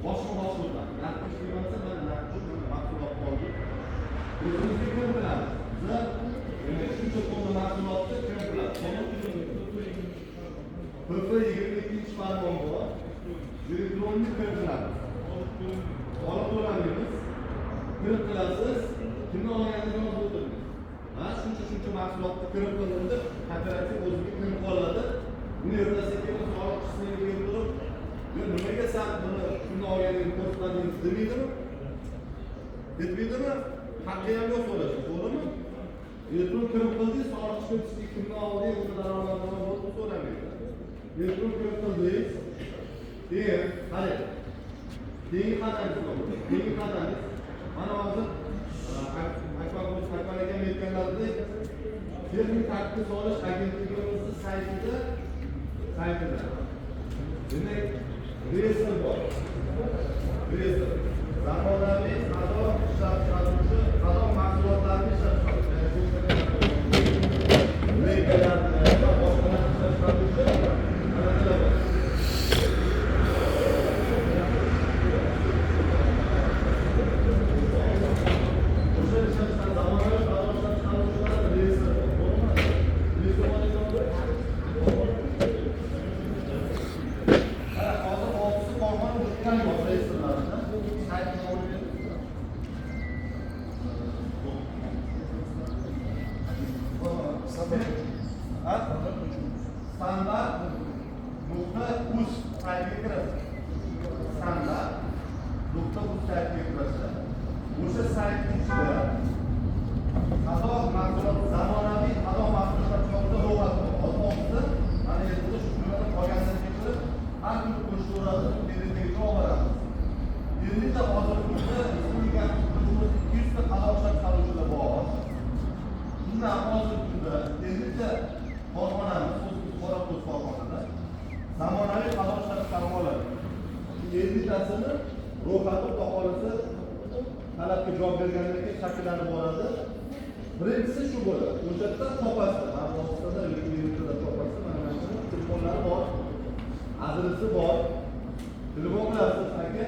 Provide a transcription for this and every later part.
boshqa mahsulotlar. Narxi qiymatsa mana narxi mahsulot oldik. O'zimizga kim biladi? Biz shuncha tonna mahsulotni kim biladi? PP 22-farmon bor. Direktorni kim biladi? Olib to'lamaymiz. Kirib qilasiz, kimni olganingizni yozib o'tirmiz. Shuncha mahsulotni kirib qilindi, kooperativ o'ziga kirib qoladi. Buni ertasiga soliq qismiga kelib turib, nimaga sen buni kimni olganingni ko'rsatmadingiz demaydimi? Aytmaydimi? Haqqi ham yo'q so'rashi, to'g'rimi? Elektron kirib qildingiz, soliq chiqib kimni oldingiz, uni daromadini bo'lib so'ramaydi. Elektron kirib qildingiz, qarang. Keyingi qadamingiz mana hozir Akbar aka aytganlaridek texnik tartibga solish agentligimizni saytida demak reyestr bor. Reyestr zamonaviy qado ishlab chiqaruvchi qado mahsulotlarini ishlab chiqaruvchi standart.uz saytiga kirasiz. Standart.uz saytiga kirasiz. O'sha sayt ichida qado mahsulot, zamonaviy qado mahsulotlar chorida ro'yxati bor. Olmosda mana endi shundan qolganini tekshirib, har kuni qo'shiladi, tezlikda olib Endi hozir kunda respublika 200 ta qado ishlab chiqaruvchilar bor. Bundan hozir kunda endi korxonamiz Qorako'z korxonada zamonaviy qado ishlab chiqarib oladi. Tasini ro'yxati baholasi talabga javob bergandan keyin shakllanib boradi. Birinchisi shu bo'ladi. O'sha yerda topasiz. Afg'onistonda Litvada topasiz. Mana shuni telefonlari bor, adresi bor. Telefon qilasiz aka.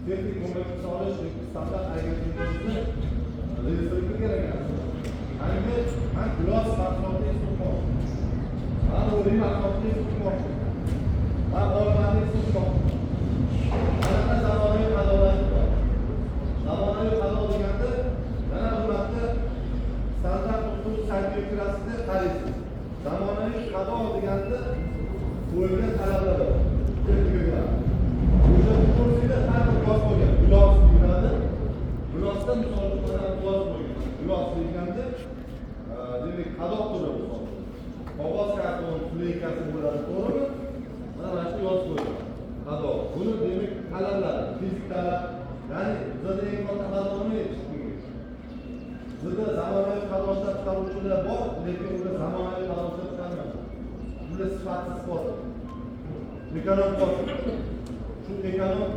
Texnik ko'mak solish standart agentligimizni reyestrga kerak. Man gilos mahsulotni sotmoqchi. Man o'rin mahsulotni sotmoqchi. Man olmani sotmoqchi. Mana zamonaviy qadolar bor. Zamonaviy qado deganda mana bularda standart usul saytiga kirasizda qaraysiz. Zamonaviy qado deganda qo'yilgan talablar bor. O'sha kursida har bir gilos bo'lgan. Gilos deyiladi. Gilosda misol uchun mana gilos bo'lgan. Gilos deganda demek qado turi bu. Qog'oz karton pleykasi bo'ladi, to'g'rimi? Mana shu yoz qo'yilgan. Qado. Buni demak talablar, fizik talab, ya'ni bizda eng katta qadoni bizda zamonaviy qado ishlab chiqaruvchilar bor, lekin ular zamonaviy qado ishlab chiqarmaydi. Ular sifatsiz qoladi. Ekonom qoladi. Shu ekonom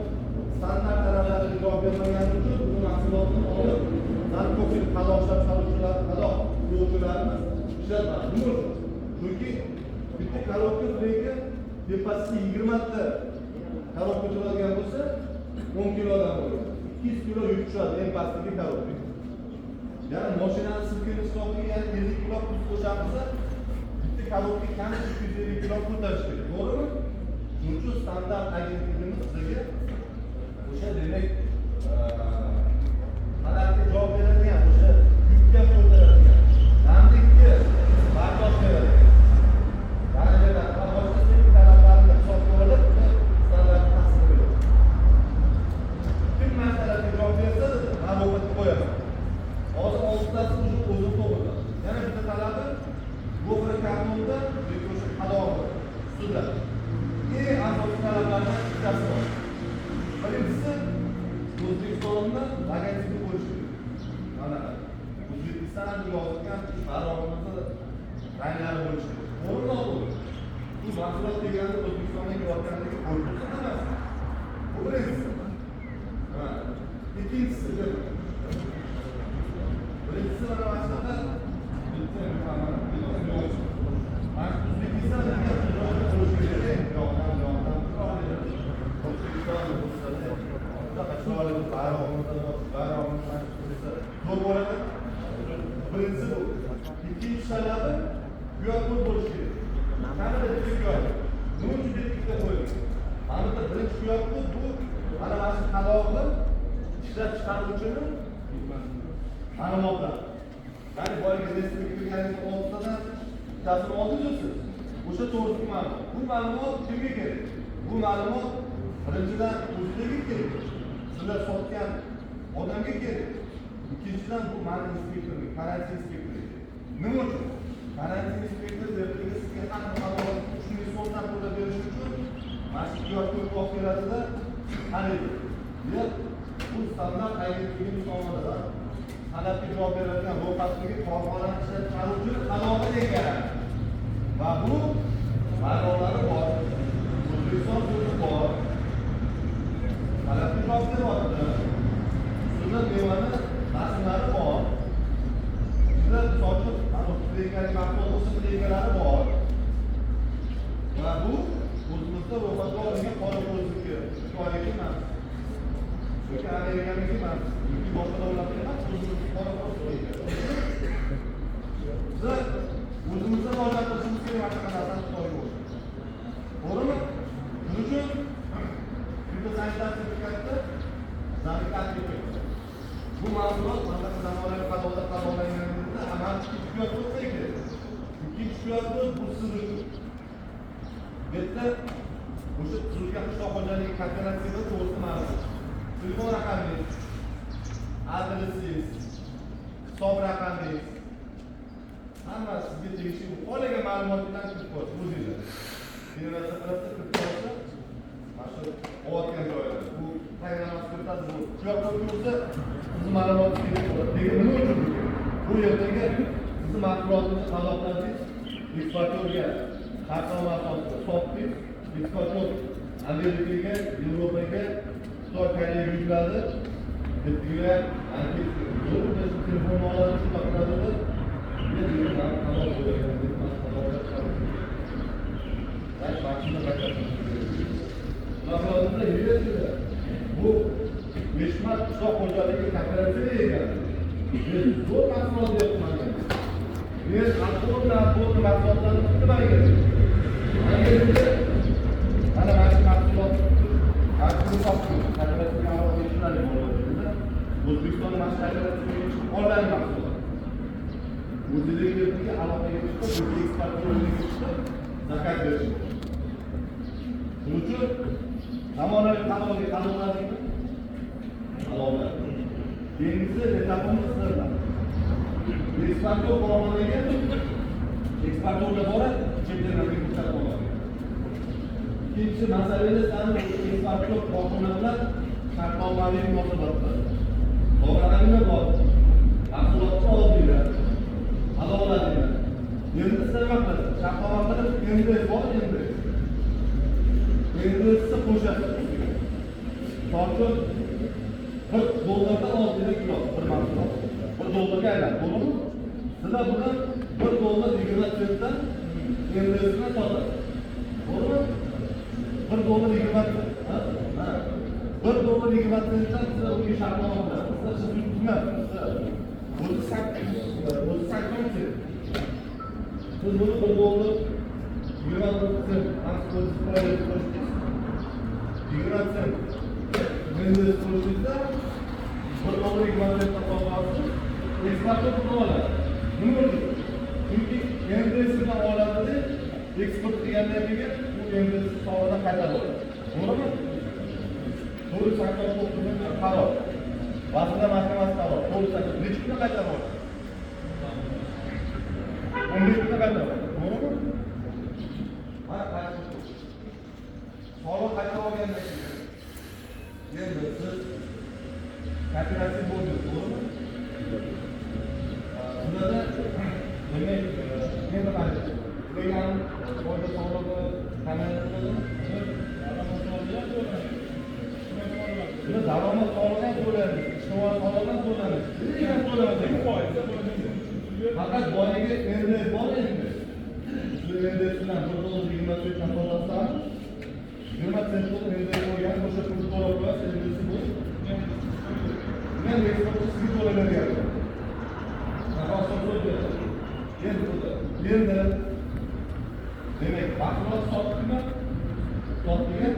standart talablariga javob bermagani uchun bu mahsulotni olib, narkotik qado ishlab chiqaruvchilar, qado yo'lchilarimiz ishlatadi. Nima uchun? Chunki bitta korobka pleyka tepasida 20 ta korobka turadigan bo'lsa 10 kilodan bo'ladi. 200 kilo yuk tushadi eng pastdagi korobka. Ya'ni mashinani silkinish to'g'riga 50 kilo pul qo'shamiz, bitta korobka kam 250 kilo ko'tarish kerak. To'g'rimi? Shuning uchun standart agentligimiz bizga o'sha demak talabga javob beradigan, o'sha yukka ko'taradigan, namlikni bardosh beradigan. Darajadan boshqa talablarni hisobga olib, standart ta'sir beradi. Kim masalaga javob bersa, ro'yxatga qo'yaman. Hozir 6 tasi o'zim to'g'ri. Yana bitta talabi go'fra kartonda o'sha qado ustida. Eng asosiy talablardan bittasi bor. Birinchisi O'zbekistonda logotipni qo'yish kerak. Mana O'zbekiston yozilgan bayrog'imizni ranglari bo'lishi kerak. To'g'ri. Bu mahsulot deganda O'zbekistonga yozganligi qo'yilsa emas. Bu birinchisi. Ikkinchisi mana shunaqa zo'r bo'ladi. Birinchisi bu. Ikkinchi talabi kuyatqut bo'lishi kerak. Qanday bitta kuyat? Nima uchun bitta qo'yilgan? Mana bu birinchi kuyatqut bu mana shu qadoqni ishlab chiqaruvchini ma'lumotlar. Ya'ni boyagi resmga kirganingiz oldidan bittasini oldingizsiz. O'sha to'g'risida ma'lumot. Bu ma'lumot kimga kerak? Bu ma'lumot birinchidan o'zingizga kerak. Sizlar sotgan odamga kerak. Ikkinchidan bu ma'lum inspektorga, karantin inspektoriga. Nima uchun? Karantin inspektori sizga qanday ma'lumot shunday so'zlar to'lab berish uchun mana shu kuyatqut olib keladida qaraydi. Bu standart agentligimiz tomonidan talabga javob beradigan ro'yxatdagi korxonani ishlab chiqaruvchini qadoqida ekanlar. Va bu ma'lumotlar bor. O'zbekiston sudi bor. Talabga javob beryapti. Sudda mevani rasmlari bor. Sudda sochiq, reykali mahsulot rekalari bor. Va bu o'zimizda ro'yxatga olingan qora ko'zniki hikoyaga emas. Yoki Amerikaniki emas, yoki boshqa davlatga emas, o'zimizga qora ko'zniki. Biz o'zimizda murojaat qilishimiz kerak boshqa narsani Xitoyga o'xshab. To'g'rimi? Shuning uchun fitosanitariya sertifikati zarurat kerak. Bu mahsulot mana zamonaviy qadoqda qadoqlanganligida amal kuyat bo'lsa kerak. Ikkinchi kuyat bu sirli. Bu yerda o'sha tuzilgan qishloq xo'jaligi kooperativida to'g'risida ma'lumot. Telefon raqamingiz, adresingiz, hisob raqamingiz, hamma sizga tegishli qolgan ma'lumotlardan kirib qo'yasiz o'zingizlar. Terasa qilasiz, kirib qo'yasiz. Mana shu olayotgan joylar. Bu tayyorlamas kiritadi bu. Shuyoq bo'lsa, sizni ma'lumotingiz kerak bo'ladi. Lekin nima uchun? Bu yerdagi sizni mahsulotingizni qadoqladingiz, eksportyorga shartnoma asosida sotdingiz, eksportyor Amerikaga, Yevropaga Xitoy Koreyaga yukladi. Bittiga antik zo'r telefon oladi, shu taqdirda bu Mishmat qishloq xo'jaligi kooperativa ekan. Zo'r mahsulot deyapman. Men alkogol mahsulotlarni qidirmayman. Mana shu mahsulot O'zbekistonda mashg'ulotlar onlayn mahsulot. O'zbekistonga aloqaga chiqib, eksportyorlarga chiqib, zakaz berish. Shuning uchun zamonaviy qadoqlarni aloqa. Keyingisi etapimiz sizlar. Eksportyor qonuniga eksportyorga borib, chet ellarga ko'rsatib oladi. Ikkinchi masalamiz ana eksportyor qonuni bilan shartnomaviy munosabatlar. To'g'rilangan bor. Mahsulotni oldinglar. Adolatlilar. Endi sizlar nima qilasiz? Shartnoma qilib, endi bor endi. Endi siz qo'shasiz. So'ng $1 oldinglar kilo bir mahsulot. $1 aylanadi, to'g'rimi? Sizlar buni $1 20 sentdan endi sizlar sotasiz. To'g'rimi? $1 20 ha? $1 20 sentdan sizlar unga shartnoma qilasiz. Sizlar tushunmayapsizlar. O'zi sakkiz. Siz buni $1 20 sent transport qilasiz. 20 sent. Endi qo'shimcha $1 20 sent topasiz. Eksportyor pul oladi. Nima uchun? Chunki endi sizdan oladida eksport degandan keyin u endi soliqdan qaytarib oladi. To'g'rimi? To'g'ri sakkiz to'g'ri qaror. Vazirlar Mahkamasi qaror. To'g'ri sakkiz necha kunda qaytarib oladi? 15 kunda qaytarib oladi. To'g'rimi? Mana qaytarib oladi. Soliq qaytarib olgandan keyin endi siz kooperativ bo'ldingiz, to'g'rimi? Bunda demak, endi qanday? Ularga foyda solig'i kamaytiriladi. Buni daromad solig'i ham to'laymiz, ijtimoiy solig'i ham to'laymiz. Nega to'lamaymiz? Faqat boyagi endi bor endi. Shu endi bilan $1 20 sentdan sotasiz. 20 sent endi qo'ygan o'sha pulni to'lab qo'yasiz, endi bu Men eksportchi sizga to'lab beryapman. Nafas so'zlayapti. Endi demak, mahsulot sotdikmi? Sotdigan